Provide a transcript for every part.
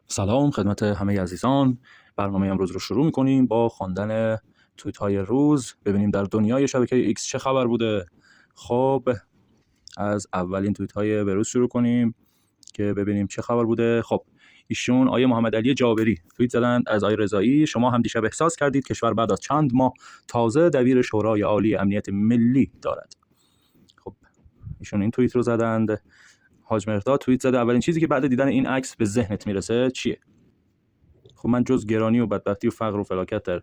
سلام خدمت همه عزیزان. برنامه امروز رو شروع می‌کنیم با خواندن توییت های روز. ببینیم در دنیای شبکه ایکس چه خبر بوده. خب از اولین توییت های بروز شروع کنیم که ببینیم چه خبر بوده. خب ایشون آیه محمد علی جابری توییت زدند از آیه رضایی: شما هم دیشب احساس کردید کشور بعد از چند ماه تازه دبیر شورای عالی امنیت ملی دارد. خب ایشون این توییت رو زدند. حاج مهرداد توییت زده: اولین چیزی که بعد دیدن این عکس به ذهنت میرسه چیه؟ خب من جز گرانی و بدبختی و فقر و فلاکت در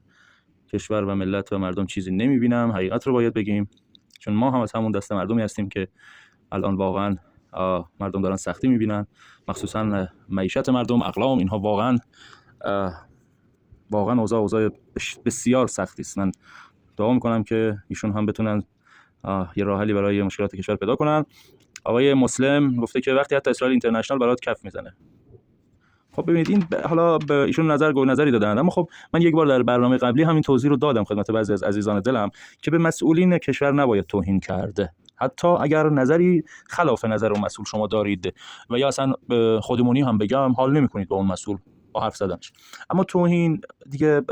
کشور و ملت و مردم چیزی نمیبینم. حقیقت رو باید بگیم، چون ما هم از همون دسته مردمی هستیم که الان واقعا مردم دارن سختی میبینن، مخصوصا معیشت مردم، اقلام، اینها واقعا اوضاع بسیار سختی است. من دعا میکنم که ایشون هم بتونن یه راه حلی برای مشکلات کشور پیدا کنن. آقای مسلم گفته که وقتی حتی اسرائیل اینترنشنال برات کف میزنه. خب ببینید این حالا به ایشون نظری دادن، اما خب من یک بار در برنامه قبلی همین توضیح رو دادم خدمت بعضی از عزیزان دلم که به مسئولین کشور نباید توهین کرده، حتی اگر نظری خلاف نظر اون مسئول شما دارید و یا اصلا خودمونی هم بگم حال نمی‌کنید با اون مسئول با حرف زدنش. اما توهین دیگه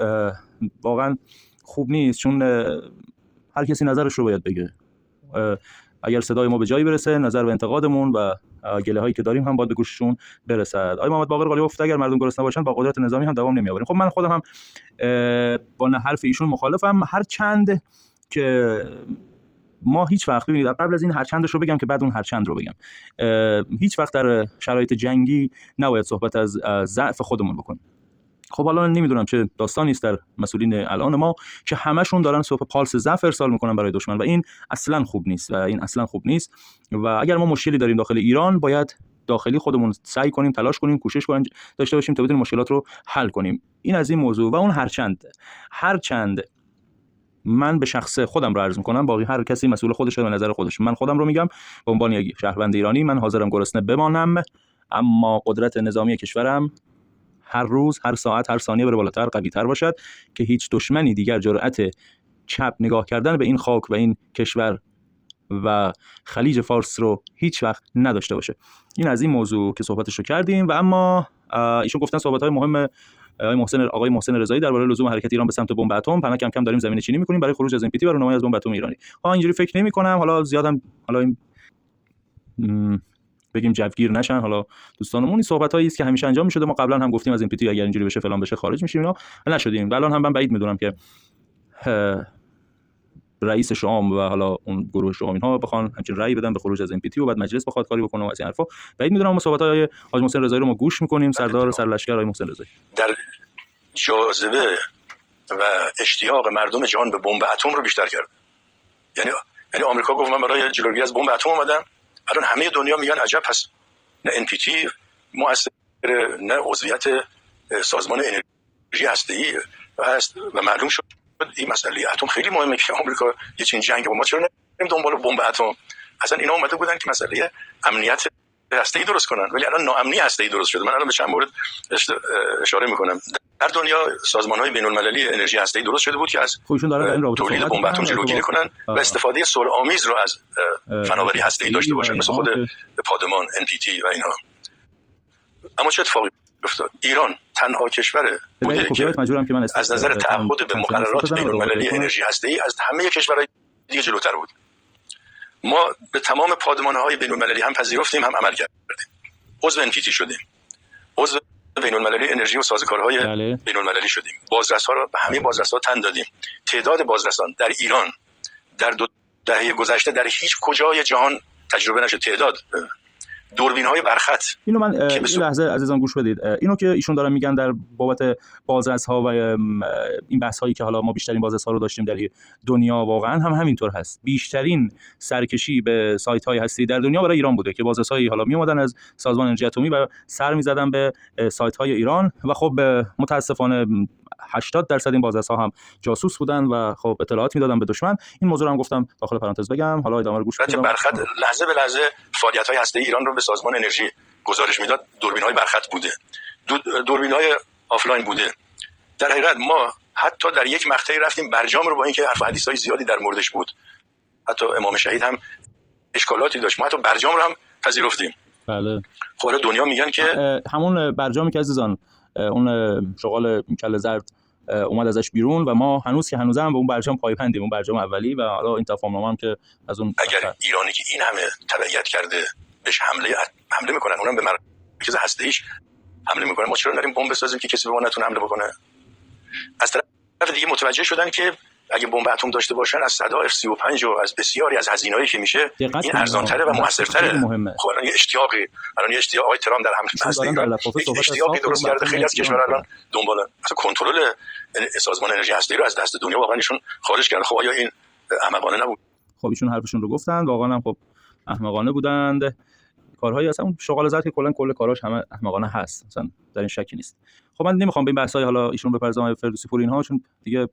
واقعا خوب نیست، چون هر کسی نظرش رو باید بگه. اگر صدای ما به جایی برسه، نظر و انتقادمون و گله هایی که داریم هم باید به گوششون برسد. آقای محمد باقر قالی گفت اگر مردم گرسنه باشن با قدرت نظامی هم دوام نمیآوریم. خب من خودم هم با حرف ایشون مخالفم، هر چند که ما هیچ وقت، ببینید قبل از این هر چندش رو بگم که بعد اون هر چند رو بگم، هیچ وقت در شرایط جنگی نباید صحبت از ضعف خودمون بکنیم. خب حالا نمیدونم چه داستانی است در مسئولین الان ما که همشون دارن صحبت پالس ضعف ارسال میکنن برای دشمن و این اصلا خوب نیست و اگر ما مشکلی داریم داخل ایران باید داخلی خودمون سعی کنیم، تلاش کنیم، کوشش کنیم داشته باشیم تا بتونیم مشکلات رو حل کنیم. این از این موضوع. و اون هر چند من به شخص خودم رو عرض میکنم، باقی هر کسی مسئول خودشه به نظر خودش. من خودم رو میگم به عنوان یک شهروند ایرانی، من حاضرم گرسنه بمانم، اما قدرت نظامی کشورم هر روز، هر ساعت، هر ثانیه بره بالاتر، قوی‌تر باشد که هیچ دشمنی دیگر جرأت چپ نگاه کردن به این خاک و این کشور و خلیج فارس رو هیچ وقت نداشته باشه. این از این موضوع که صحبتش رو کردیم. و اما ایشون گفتن صحبت‌های مهم آقای محسن رضایی درباره لزوم حرکت ایران به سمت بمب اتم، پنا کم کم داریم زمینه چینی می‌کنیم برای خروج از NPT و رونمایی از بمب اتم ایرانی. اینجوری فکر نمی‌کنم، حالا زیادم این بگیم جوگیر نشن. حالا دوستانمون این صحبتایی است که همیشه انجام می‌شده. ما قبلا هم گفتیم از NPT اگر اینجوری بشه فلان بشه خارج میشیم، اینا نشدیم. الان هم من بعید می‌دونم که رئیس شام و حالا اون گروه شام اینها بخوان همچین رأی بدن به خروج از NPT و بعد مجلس بخواد کاری بکنه و از این حرفا. بعید می‌دونم. ما صحبت‌های حاج محسن رضایی رو ما گوش می‌کنیم، سردار سرلشکر آقای محسن رضایی. در جاذبه و اشتیاق مردم جهان به بمب اتم رو بیشتر کرد. یعنی آمریکا گفت من برای جلوگیری از بمب اتم اومدم. الان همه دنیا میگن عجب، پس نه NPT مؤثر، نه عضویت سازمان انرژی هسته‌ای هست و معلوم شد این مسئله اتم خیلی مهمه که آمریکا یه چنین جنگ با ما چرا نمی‌ریم دنبال بمب اتم. اصلا اینا اومده بودن که مسئله امنیت هسته‌ای درست کنن، ولی الان ناامنی هسته‌ای درست شده. من الان به چند مورد اشاره می‌کنم. در دنیا سازمان‌های بین‌المللی انرژی هسته‌ای درست شده بود که از تولید بمب اتم جلوگیری کنن و استفاده صلح‌آمیز رو از فناوری هسته‌ای داشته باشن، مثل خود پادمان، NPT و اینها. اما چه اتفاقی افتاد؟ ایران تنها کشور بوده که از نظر تعهد به مقررات بین‌المللی انرژی هسته‌ای از همه کشورهای دیگه جلوتر بود. ما به تمام پادمان‌های بین‌المللی هم پذیرفتیم، هم عمل کردیم. عضو NPT شدیم. عضو بین‌المللی انرژی و سازوکارهای بین‌المللی شدیم. بازرس‌ها رو به همه بازرس‌ها تن دادیم. تعداد بازرسان در ایران در 2 دهه گذشته در هیچ کجای جهان تجربه نشد. تعداد دوربین‌های برخط. اینو من این لحظه عزیزان گوش بدید. اینو که ایشون دارن میگن در بابت بازرس‌ها و این بحث‌هایی که حالا ما بیشترین بازرس‌ها رو داشتیم در دنیا، واقعا هم همینطور هست. بیشترین سرکشی به سایت‌های هستی در دنیا برای ایران بوده که بازرس‌هایی حالا میومدن از سازمان انرژی اتمی و سر می‌زدن به سایت‌های ایران و خب متاسفانه 80% این بازرس‌ها هم جاسوس بودن و خب اطلاعات میدادن به دشمن. این موضوع رو هم گفتم داخل پرانتز بگم، حالا ادامه رو گوش بدید. برخط لحظه به لحظه فعالیت‌های هسته‌ای ایران رو به سازمان انرژی گزارش میداد. دوربین‌های برخط بوده، دوربین‌های آفلاین بوده. در حقیقت ما حتی در یک مقطعی رفتیم برجام رو، با اینکه حرف و حدیث‌های زیادی در موردش بود، حتی امام شهید هم اشکالاتی داشت، ما حتی برجام رو هم پذیرفتیم. بله. خب حالا دنیا میگن که همون برجامی که عزیزان اون شغال کله زرد اومد ازش بیرون و ما هنوز هم به اون برجام پایبندیم، اون برجام اولی، و حالا این تفاهمنامه هم که از اون اگر ایرانی که این همه تبعیت کرده بهش حمله میکنن، اونم به مرکز هسته‌ایش حمله میکنن، ما چرا نریم بمب بسازیم که کسی به ما نتونه حمله بکنه؟ از طرف دیگه متوجه شدن که اگه بمب اتم داشته باشن از صدا F35 و از بسیاری از هزینه‌ای که میشه این ارزان‌تره و موثرتره. خب الان یه اشتیاقی آقای ترامپ در حمله اشتیاقی درست کرده، خیلی از کشورها الان دنبالن مثلا کنترل سازمان انرژی هسته‌ای رو از دست دنیا واقعا ایشون خارج کردن. خب آیا این احمقانه نبود؟ خب ایشون حرفشون رو گفتن، واقعا هم خب احمقانه بودند. کارهایی اصلا اون شغال زرد که کل کاراش همه احمقانه هست، مثلا در این شکی نیست. خب من نمیخوام به این بحث‌های حالا ایشون بپردازم، فردوسی پور اینها، چون دیگه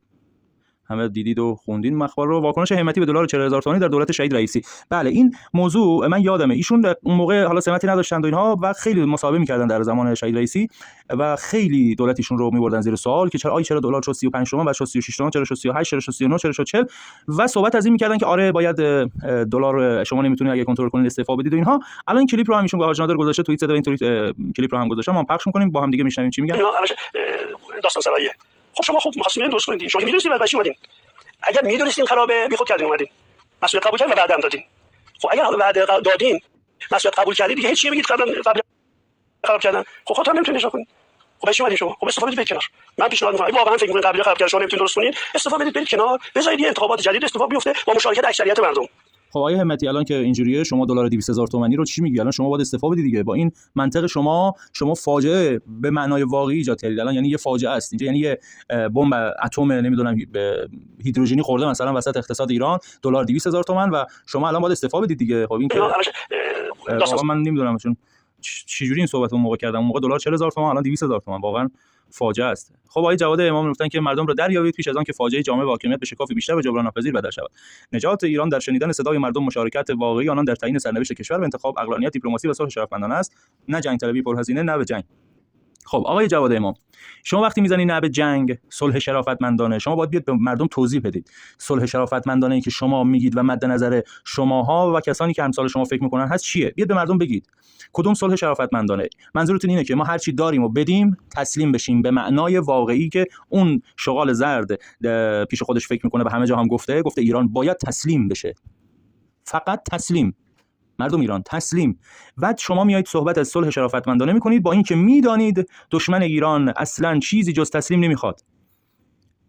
همه دیدید و خوندین مخبر رو. واکنش همتی به دلار 40000 تومانی در دولت شهید رئیسی. بله این موضوع من یادمه، ایشون اون موقع حالا سمتی نداشتند و اینها و خیلی مصاحبه می‌کردن در زمان شهید رئیسی و خیلی دولتشون رو می‌بردن زیر سوال که چرا دلار شد 35 تومان، بعد شد 36 تومان، چرا شد 38، چرا شد 39، چرا شد 40 و صحبت از این می‌کردن که آره باید دلار شما نمیتونید اگه کنترل کنید استعفا بدید و اینها. الان این کلیپ رو هم ایشون به حاج نادر گذاشته، توییت زده، این کلیپ رو هم گذاشتم، ما پخش می‌کنیم با هم دیگه میشنویم چی میگن. داستان سراییه. خب شما خوب می‌خواستین درست کنید، شما می‌دونید بعد اومدین، اگر میدونستین خرابه بیخود کردین اومدین مسئولیت قبول کردین و وعده هم دادین. خب اگر وعده دادین مسئولیت قبول کردید دیگه هیچ چیزی بگید قبل خراب کردن، خب خودتون نمیتونید نشون کنید. خب چی اومدین شما؟ خب استفاده بدید کنار. من پیشنهاد می‌کنم اگه واقعا فکر می‌کنید قبلی خراب کردن شما نمیتونید درست کنید، استفاده بدید برید کنار، بذارید یه انتخابات جدید اتفاق بیفته با مشارکت اکثریت مردم. خب آقای همتی الان که اینجوریه شما دلار 200000 تومانی رو چی میگی؟ الان شما باید استعفا بدید دیگه. با این منطق شما فاجعه به معنای واقعی ایجاد کردید. الان یعنی یه فاجعه است اینجا، یعنی یه بمب اتم نمیدونم هیدروژنی خورده مثلا وسط اقتصاد ایران، دلار 200000 تومان و شما الان باید استعفا بدید دیگه. خب این که من نمیدونم چون چجوری این صحبت اون موقع کردم، اون موقع دلار 40000 تومان، الان 200000 تومان، واقعا فاجعه است. خب آقای جواد امام گفتن که مردم را دریابید پیش از آن که فاجعه جامعه و حاکمیت به شکاف بیشتر و جبران ناپذیر بدل شود. نجات ایران در شنیدن صدای مردم، مشارکت واقعی آنان در تعیین سرنوشت کشور و انتخاب، عقلانیت، دیپلماسی و صلح شرافمندانه است، نه جنگ طلبی پرهزینه، نه به جنگ. خب آقای جواد امام، شما وقتی میزنی نه به جنگ، صلح شرافتمندانه، شما باید بیاد به مردم توضیح بدید صلح شرافتمندانه ای که شما میگید و مد نظر شماها و کسانی که امثال شما فکر میکنن هست چیه؟ بیاد به مردم بگید کدوم صلح شرافتمندانه. منظورتون اینه که ما هر چی داریم و بدیم، تسلیم بشیم به معنای واقعی که اون شغال زرد پیش خودش فکر میکنه، به همه جا هم گفته ایران باید تسلیم بشه، فقط تسلیم، مردم ایران تسلیم. بعد شما میایید صحبت از صلح شرافتمندانه میکنید با اینکه میدانید دشمن ایران اصلا چیزی جز تسلیم نمیخواد.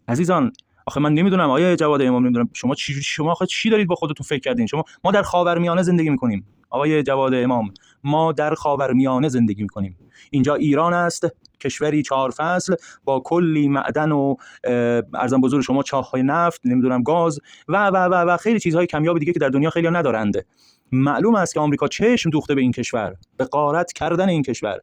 عزیزان آخه من نمیدونم آیه جواد امام، نمیدونم شما آخه چی دارید با خودتون فکر کردین؟ ما در خاورمیانه زندگی میکنیم آقای جواد امام، ما در خاورمیانه زندگی میکنیم. اینجا ایران است، کشوری 4 فصل با کلی معدن و ارزان بزرگ شما چاه‌های نفت، نمیدونم گاز و خیلی چیزهای کمیاب دیگه که در دنیا خیلی ندارند. معلوم است که آمریکا چشم دوخته به این کشور، به غارت کردن این کشور.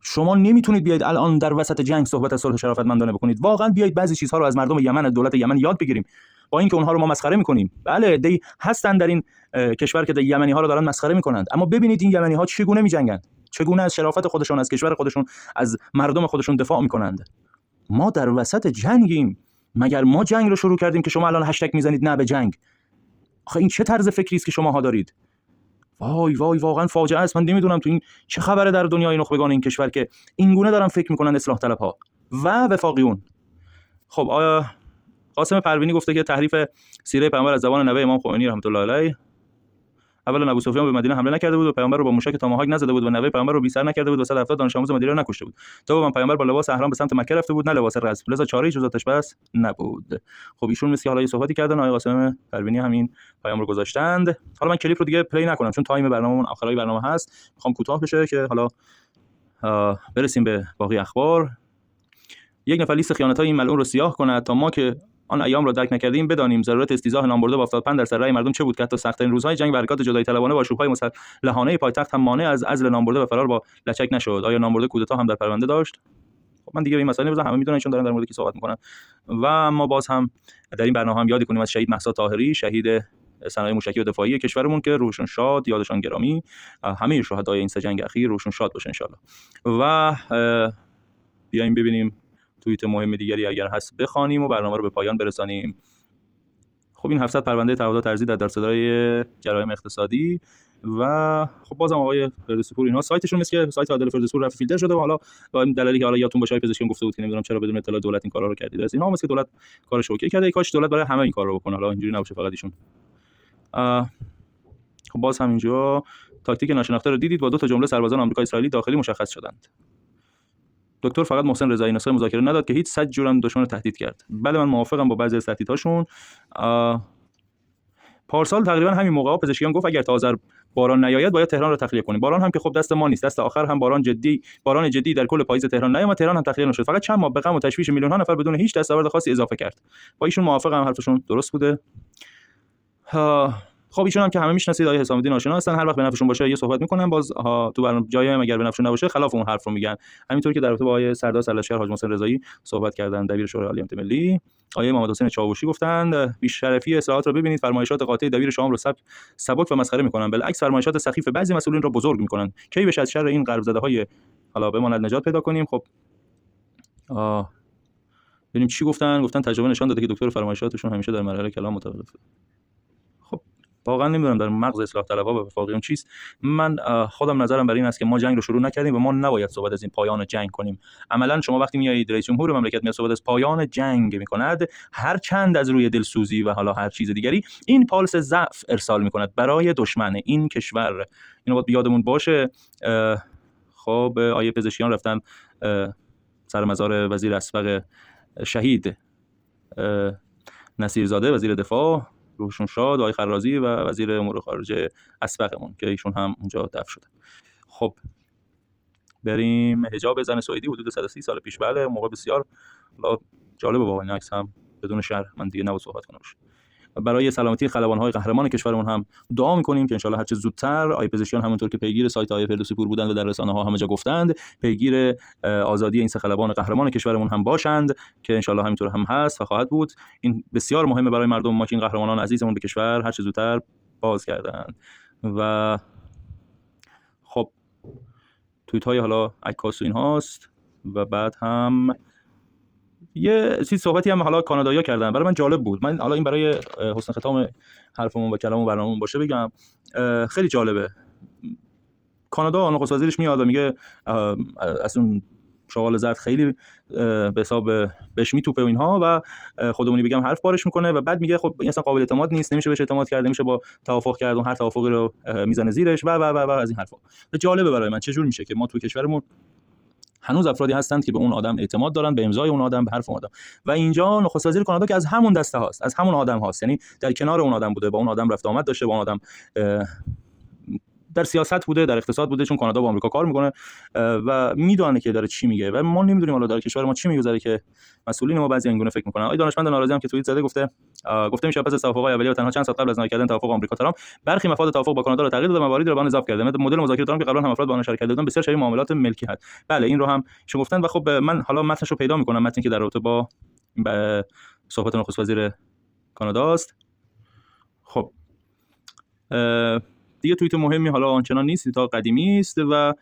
شما نمیتونید بیاید الان در وسط جنگ صحبت از صلح شرافتمندانه بکنید. واقعا بیاید بعضی چیزها رو از مردم یمن، از دولت یمن یاد بگیریم، با اینکه اونها رو ما مسخره میکنیم. بله دی هستن در این کشور که یمنی ها رو دارن مسخره میکنند، اما ببینید این یمنی ها چگونه میجنگن، چگونه از شرافت خودشون، از کشور خودشون، از مردم خودشون دفاع میکنند. ما در وسط جنگیم. مگر ما جنگ رو شروع کردیم که شما الان هشتگ میزنید نه به جنگ؟ آخه این چه طرز فکری است که شماها دارید؟ وای واقعا فاجعه است. من نمیدونم تو این چه خبره در دنیای نخبگان این کشور که این گونه دارن فکر میکنن اصلاح طلب ها و وفاقیون. خب آیا قاسم پروینی گفته که تحریف سیره پیامبر از زبان نوه امام خمینی رحمت الله علیه. اولا ابو سفیان به مدینه حمله نکرده بود و پیامبر رو با موشک تاماهاک نزده بود و نوه پیامبر رو بی سر نکرده بود و 170 دانش آموز مدینه رو نکشته بود. دوم پیامبر با لباس احرام به سمت مکه رفته بود، نه لباس رسم، لذا چاره‌ای جز آتش بس نبود. خب ایشون مثل حالا یه صحبتی کردن، آقای قاسم پروینی همین پیام رو گذاشتند. حالا من کلیپ رو دیگه پلی نکنم چون تایم برنامه‌مون آخرای برنامه هست، میخوام کوتاه بشه که حالا برسیم به باقی اخبار. یک نفر لیست خیانت‌های این ملعون رو سیاه کند تا ما که آن ایام را درک نکردیم بدانیم ضرورت استیضاح نامبرده با 75% رأی مردم چه بود که حتی سخت‌ترین روزهای جنگ و حرکات جدایی طلبانه با شوک‌های مسلحانه پایتخت هم مانع از عزل نامبرده و فرار با لچک نشد. آیا نامبرده کودتا هم در پرونده داشت؟ خب من دیگه به این مسائل نمی‌ذارم، همه میدونن چون دارن در مورد کی صحبت می‌کنن. و ما باز هم در این برنامه هم یاد کنیم از شهید مهسا طاهری، شهید صنایع موشکی و دفاعی کشورمون که روشون شاد، یادشان گرامی. همه شهدای این سه جنگ اخیر روشون شاد باشه ان شاءالله. و بیایم ببینیم توییت مهم دیگری اگر هست بخوانیم و برنامه رو به پایان برسانیم. خب این 700 پرونده تعهدات ارضی در صدای جرایم اقتصادی و خب بازم آقای فردوسی پور اینا سایتشون مثل که سایت عادل فردوسی پور رفت فیلتر شده و حالا با این دلیلی که حالا یادتون باشه پزشکان گفته بود که نمیدونم چرا بدون اطلاع دولت این کارا رو کردید، اینا مثل که دولت کارش اوکی کرده، کاش دولت برای همه این کار رو بکنه، حالا اینجوری نباشه فقط ایشون. خب باز هم اینجا تاکتیک ناشناخته رو دیدید، با 2 تا جمله سربازان آمریکا اسرائیلی داخلی مشخص شدند. دکتر فقط محسن رضایی نسخه مذاکره نداد که هیچ 100 جورم دشمن رو تهدید کرد. بله من موافقم با بعضی از تهدیدهاشون. پارسال تقریبا همین موقعا پزشکیان گفت اگر تا آذر باران نیاید باید تهران رو تخلیه کنیم. باران هم که خب دست ما نیست، دست آخر هم باران جدی در کل پاییز تهران نیامد، تهران هم تخلیه نشد، فقط چند ماه به غم و تشویش میلیون ها نفر بدون هیچ دستاورد خاصی اضافه کرد. با ایشون موافقم، حرفشون درست بوده. خب ایشون هم که همه میشناسید، آقای حسام الدین آشنا هستن، هر وقت به نفعشون باشه یه صحبت میکنن، باز تو برنامه جایی هم اگر به نفعشون نباشه خلاف اون حرف رو میگن. همینطور که در رابطه با آقای سردار سرلشکر حاج محسن رضایی صحبت کردن، دبیر شورای عالی امنیت ملی. آقای محمد حسین چاوشی گفتند بی‌شرفی اصلاحات رو ببینید، فرمایشات قاطع دبیر شام رو سبک و مسخره میکنن، بالعکس فرمایشات سخیف بعضی مسئولین رو بزرگ میکنن. کی بشه از شر این غرب زده های حالا بماند نجات پیدا کنیم؟ خب ببینیم چی گفتن تجربه نشان داده که دکتر فرمایشاتشون همیشه در مرحله کلام متوقفه. خب واقعا نمیدونم در مغز اصلاح طلبها و وفاقیون چیست. من خودم نظرم بر این است که ما جنگ رو شروع نکردیم و ما نباید صحبت از این پایان جنگ کنیم. عملا شما وقتی میایید رئیس جمهور مملکت میاد صحبت از پایان جنگ میکند، هر چند از روی دلسوزی و حالا هر چیز دیگری این پالس ضعف ارسال میکند برای دشمن این کشور. اینو باید یادمون باشه. خب آیه پزشکیان رفتن سر مزار وزیر اسبق شهید نصیرزاده وزیر دفاع روحشون شاد، آقای خرازی و وزیر امور خارجه اسبقمون که ایشون هم اونجا دفن شده. خب بریم. حجاب زن سعودی حدود 130 سال پیش، بله موقع بسیار جالبه، با این عکس هم بدون شرح من دیگه نباید صحبت کنم. برای سلامتی خلبان‌های قهرمان کشورمون هم دعا می‌کنیم که ان شاءالله هر چه زودتر آی پزشکیان همونطور که پیگیر سایت آی فردوسی پور بودند و در رسانه‌ها همه جا گفتند، پیگیر آزادی این سه خلبان قهرمان کشورمون هم باشند که ان شاءالله همینطور هم هست و خواهد بود. این بسیار مهمه برای مردم ما که این قهرمانان عزیزمون به کشور هر چه زودتر بازگردند. و خب توییت‌های حالا عکاس و اینهاست و بعد هم یه چیز صحبتی هم حالا کانادایی‌ها کردن، برای من جالب بود. من حالا این برای حسن ختام حرفمون و کلاممون برنامه‌مون باشه بگم، خیلی جالبه. کانادا نخست وزیرش میاد و میگه از اون شغال زرد خیلی به حساب بهش میتوپه و اینها و خودمونی بگم حرف بارش میکنه و بعد میگه خب این اصلا قابل اعتماد نیست، نمیشه بهش اعتماد کرد، نمیشه با توافق کرد و هر توافقی رو میزنه زیرش و از این حرفا. جالبه برای من چه جور میشه که ما تو کشورمون هنوز افرادی هستند که به اون آدم اعتماد دارن، به امضای اون آدم، به حرف اون آدم. و اینجا نخست وزیر کانادا که از همون دسته هاست، از همون آدم هاست، یعنی در کنار اون آدم بوده، با اون آدم رفت آمد داشته، با اون آدم در سیاست بوده، در اقتصاد بوده، چون کانادا با آمریکا کار میکنه و میدونه که داره چی میگه و ما نمیدونیم حالا در کشور ما چی میگذره که مسئولین ما بعضی اینگونه فکر میکنن. آقای دانشمند ناراضی هم که توییت زده گفته میشه پس از توافق‌های اولیه و تنها چند ساعت قبل از نهایی توافق آمریکا ترامپ برخی مفاد توافق با کانادا را تغییر داده و مواردی را به آن اضافه کرده. مدل مذاکره ترامپ که قبلا هم افراد با آن شرکت دادن بسیار شبیه معاملات ملکی هست. بله این رو هم ایشون گفتن و خب من حالا متنش رو پیدا میکنم، متنی که در رابطه با صحبت نخست وزیر کانادا است. خب دیگه توییت مهمی حالا آنچنان نیست تا قدیمی است و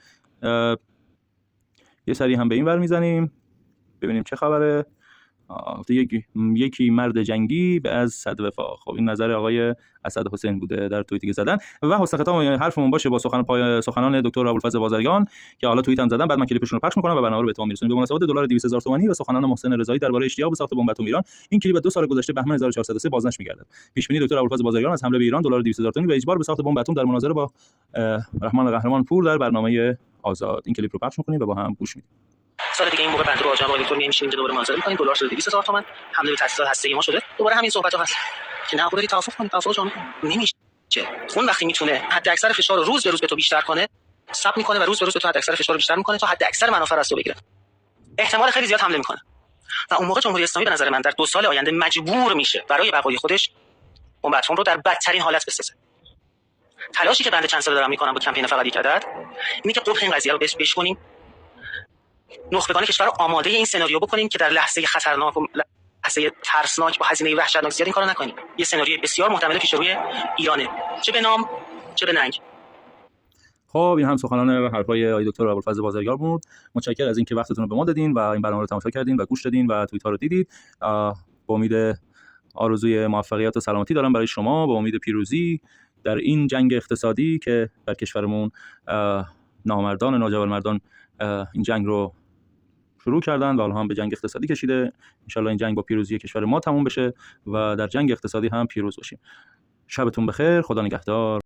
یه سری هم به این ور میزنیم ببینیم چه خبره. یکی مرد جنگی به از صد وفا. خب این نظر آقای اسد حسین بوده در توییتی که زدن و حسن ختام حرفمون باشه با سخنان دکتر ابوالفضل بازرگان که حالا توییت هم زدن، بعد من کلیپشون رو پخش می‌کنم و برنامه رو به اتمام میرسونیم. به مناسبت دلار 200,000 تومانی و سخنان محسن رضایی درباره اشتیاق به ساخت بمب اتم ایران. این کلیپ 2 سال گذشته بهمن 1403 بازنشر می‌گردد. پیش بینی دکتر ابوالفضل بازرگان از حمله به ایران، دلار 200,000 تومانی و اجبار به ساخت بمب اتم در مناظره با رحمان قهرمان پور در برنامه آزاد. این کلیپ رو پخش می‌کنیم و با هم گوش میدیم. سال دیگه این موقع بنده با جناب آقای دکتر میشیم دوباره مناظره می‌کنیم. دلار شده 200,000 تومان، حمله به تأسیسات هسته‌ای ما شده. دوباره همین صحبت‌ها هست که نه خودت توافق کنید، توافق جامعه نمیشه. اون وقتی میتونه حد اکثر فشار رو روز به روز به تو بیشتر کنه، صبر میکنه و روز به روز به تو حد اکثر فشار رو بیشتر میکنه تا حد اکثر منافع از تو بگیره. احتمال خیلی زیاد حمله میکنه و اون موقع جمهوری اسلامی به نظر من در 2 سال آینده مجبور میشه برای بقای خودش بمب اتم رو در بدترین حالت بسازه. تلاشی که بنده چند سال دارم میکنم با کمپین فقط یک عدد اینه که قبح این قضیه رو بشکنیم، نخبگان کشور رو آماده این سناریو بکنیم که در لحظه خطرناک و لحظه ترسناک با هزینه وحشتناک زیاد این کارو نکنیم. یه سناریوی بسیار محتمل پیش روی ایرانه، چه به نام چه به ننگ. خب این هم سخنان و حرفای آقای دکتر ابوالفضل بازرگان بود. متشکرم از اینکه وقتتون رو به ما دادین و این برنامه رو تماشا کردین و گوش دادین و توییت‌ها رو دیدید. با امید آرزوی موفقیت و سلامتی دارم برای شما، با امید پیروزی در این جنگ اقتصادی که بر کشورمون نامردان ناجوانمردان این جنگ رو شروع کردن و حالا هم به جنگ اقتصادی کشیده. انشالله این جنگ با پیروزی کشور ما تموم بشه و در جنگ اقتصادی هم پیروز باشیم. شبتون بخیر، خدا نگهدار.